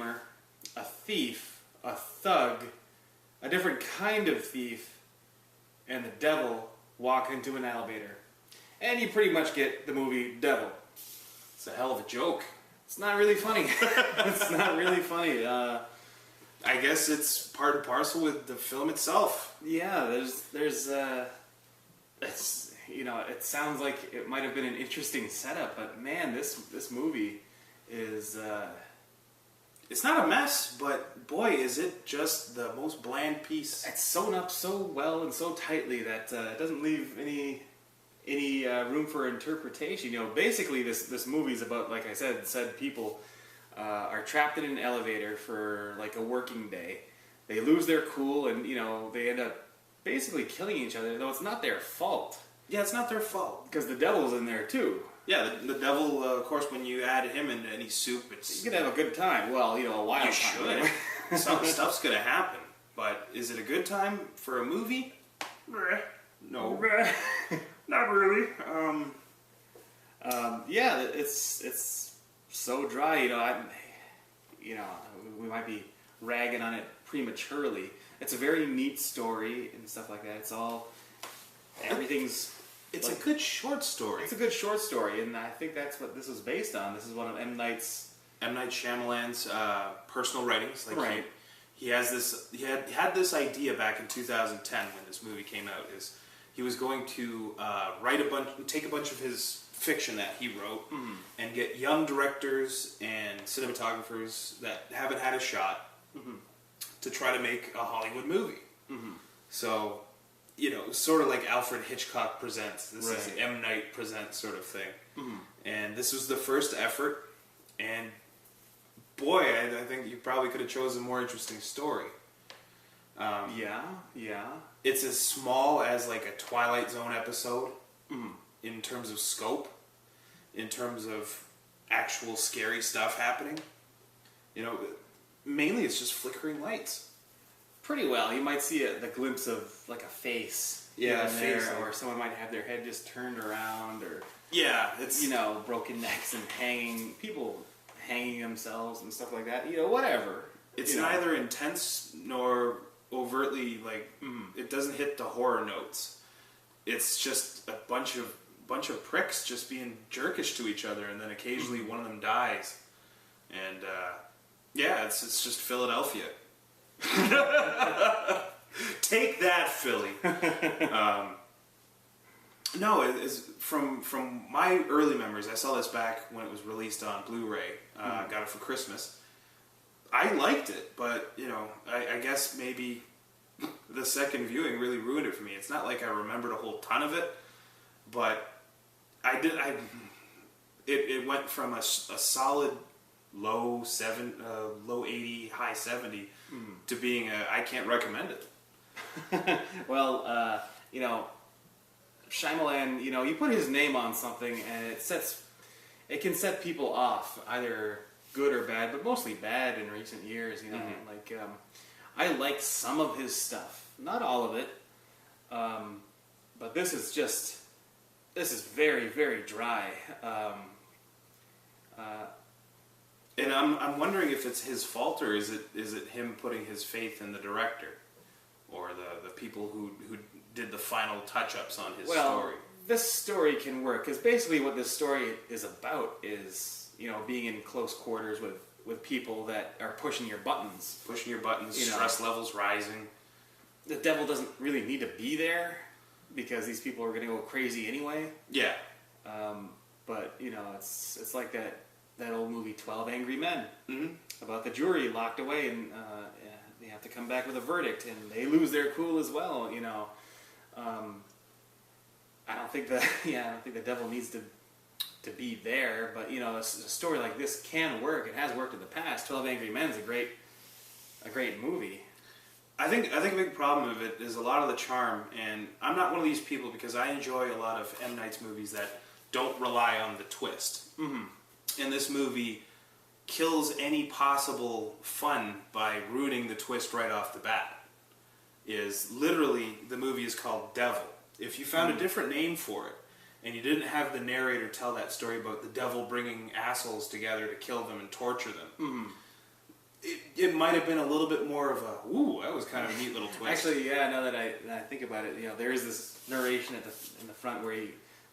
gamer, a thief, a thug, a different kind of thief, and the devil walk into an elevator. And you pretty much get the movie Devil. It's a hell of a joke. It's not really funny. It's not really funny. I guess it's part and parcel with the film itself. Yeah, there's it's, you know, it sounds like it might have been an interesting setup, but man, this movie is it's not a mess, but boy, is it just the most bland piece. it's sewn up so well and so tightly that it doesn't leave any room for interpretation. You know, basically this movie is about, like I said people are trapped in an elevator for like a working day. They lose their cool and, you know, they end up basically killing each other, though it's not their fault. Yeah, it's not their fault. Because the devil's in there too. Yeah, the devil, of course, when you add him into any soup, it's... You can have a good time. Well, you know, a wild You time. should. Some stuff's going to happen. But is it a good time for a movie? No. Not really. Yeah, it's so dry. You know, we might be ragging on it prematurely. It's a very neat story and stuff like that. Everything's. It's like, a good short story. It's a good short story, and I think that's what this is based on. This is one of M. Night Shyamalan's personal writings. Like right. He has this. He had this idea back in 2010 when this movie came out. Is he was going to take a bunch of his fiction that he wrote, and get young directors and cinematographers that haven't had a shot to try to make a Hollywood movie. So, you know, sort of like Alfred Hitchcock Presents. This is M. Night Presents sort of thing. And this was the first effort, and boy, I think you probably could have chosen a more interesting story. Yeah. It's as small as like a Twilight Zone episode in terms of scope, in terms of actual scary stuff happening. You know, mainly it's just flickering lights. Pretty well. You might see the glimpse of like a face. Yeah, a face. There, or someone might have their head just turned around, or yeah, it's, you know, broken necks and people hanging themselves and stuff like that. You know, whatever. It's neither intense nor overtly like it doesn't hit the horror notes. It's just a bunch of pricks just being jerkish to each other, and then occasionally one of them dies. And yeah, it's just Philadelphia. Take that, Philly. No, it's from my early memories. I saw this back when it was released on Blu-ray. Got it for Christmas. I liked it, but you know, I guess maybe the second viewing really ruined it for me. It's not like I remembered a whole ton of it, but it went from a solid low 80, high 70 to being I can't recommend it. Well, you know, Shyamalan, you know, you put his name on something and it can set people off, either good or bad, but mostly bad in recent years. You know, like I like some of his stuff, not all of it, but this is very, very dry. And I'm wondering if it's his fault, or is it him putting his faith in the director or the people who did the final touch-ups on his story. This story can work because basically what this story is about is, you know, being in close quarters with people that are pushing your buttons, you stress levels rising. The devil doesn't really need to be there because these people are going to go crazy anyway. Yeah. But you know, it's like that old movie 12 Angry Men about the jury locked away and they have to come back with a verdict and they lose their cool as well. You know, I don't think the devil needs to be there, but you know, a story like this can work. It has worked in the past. 12 Angry Men is a great movie. I think a big problem of it is a lot of the charm, and I'm not one of these people because I enjoy a lot of M. Night's movies that don't rely on the twist. And this movie kills any possible fun by ruining the twist right off the bat. Is literally, the movie is called Devil. If you found a different name for it, and you didn't have the narrator tell that story about the devil bringing assholes together to kill them and torture them, it might have been a little bit more of a, ooh, that was kind of a neat little twist. Actually, yeah. Now that I think about it, there is this narration in the front where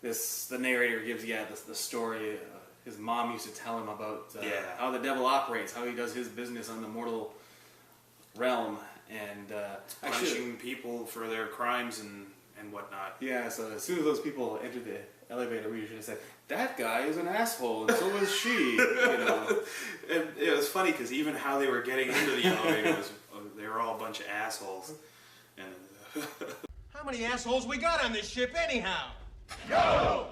the narrator gives the story. His mom used to tell him about how the devil operates, how he does his business on the mortal realm, and punishing people for their crimes and whatnot. Yeah, so as soon as those people entered the elevator, we should have said, that guy is an asshole, and so is she. And it was funny because even how they were getting into the elevator was, they were all a bunch of assholes. And how many assholes we got on this ship anyhow? Yo!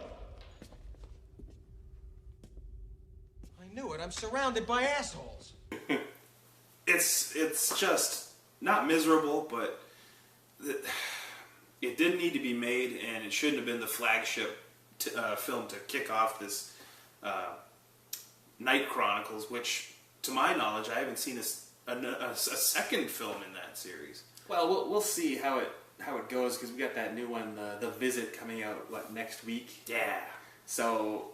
I knew it. I'm surrounded by assholes. It's just not miserable, but it didn't need to be made, and it shouldn't have been the flagship film to kick off this Night Chronicles, which, to my knowledge, I haven't seen a second film in that series. Well, we'll see how it goes, because we got that new one, The Visit, coming out next week. Yeah. So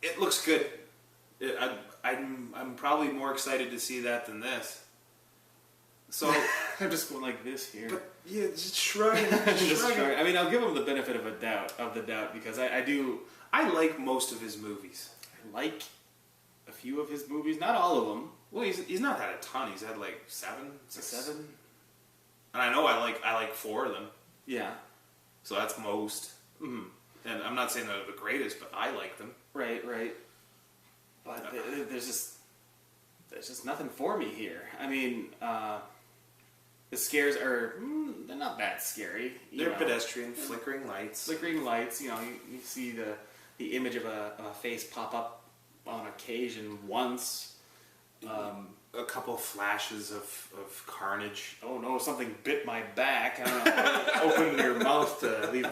it looks good. I'm probably more excited to see that than this. So I'm just going like this here. But yeah, just shrugging. I mean, I'll give him the benefit of the doubt, because I like most of his movies. I like a few of his movies, not all of them. Well, he's not had a ton. He's had like 7, 6. 7. And I know I like 4 of them. Yeah. So that's most. Mm-hmm. And I'm not saying they're the greatest, but I like them. Right. But there's just nothing for me here. I mean, the scares they're not that scary. They're pedestrian, flickering lights. You see the image of a face pop up on occasion once. A couple flashes of carnage. Oh no, something bit my back. I don't know. Open your mouth to leave,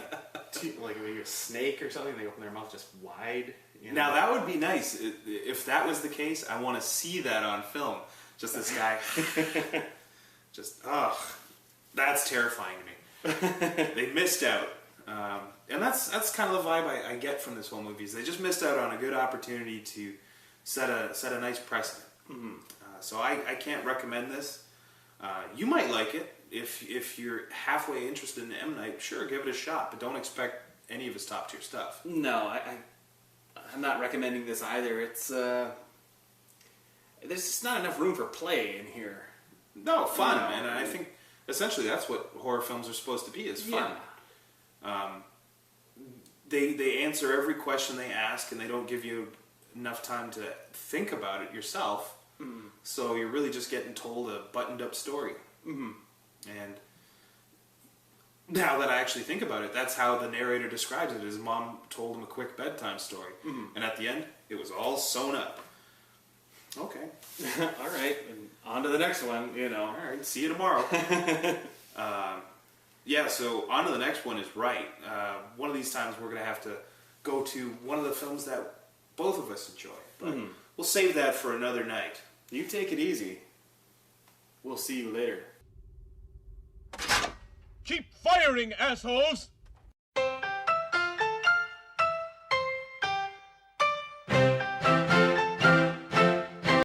like maybe a snake or something. They open their mouth just wide. Now that would be nice. If that was the case, I want to see that on film. Just this guy. That's terrifying to me. They missed out. And that's kind of the vibe I get from this whole movie. Is they just missed out on a good opportunity to set a nice precedent. Mm-hmm. So I can't recommend this. You might like it if you're halfway interested in M. Night. Sure, give it a shot, but don't expect any of his top tier stuff. No, I'm not recommending this either. It's there's just not enough room for play in here. No, fun, man. And I think essentially that's what horror films are supposed to be, is fun. Yeah. They answer every question they ask, and they don't give you enough time to think about it yourself. Mm-hmm. So you're really just getting told a buttoned-up story. Mm-hmm. And now that I actually think about it, that's how the narrator describes it. His mom told him a quick bedtime story. Mm-hmm. And at the end, it was all sewn up. Okay. All right. And on to the next one, All right. See you tomorrow. Yeah, so on to the next one is Right. One of these times we're going to have to go to one of the films that both of us enjoy. But we'll save that for another night. You take it easy. We'll see you later. Keep firing, assholes!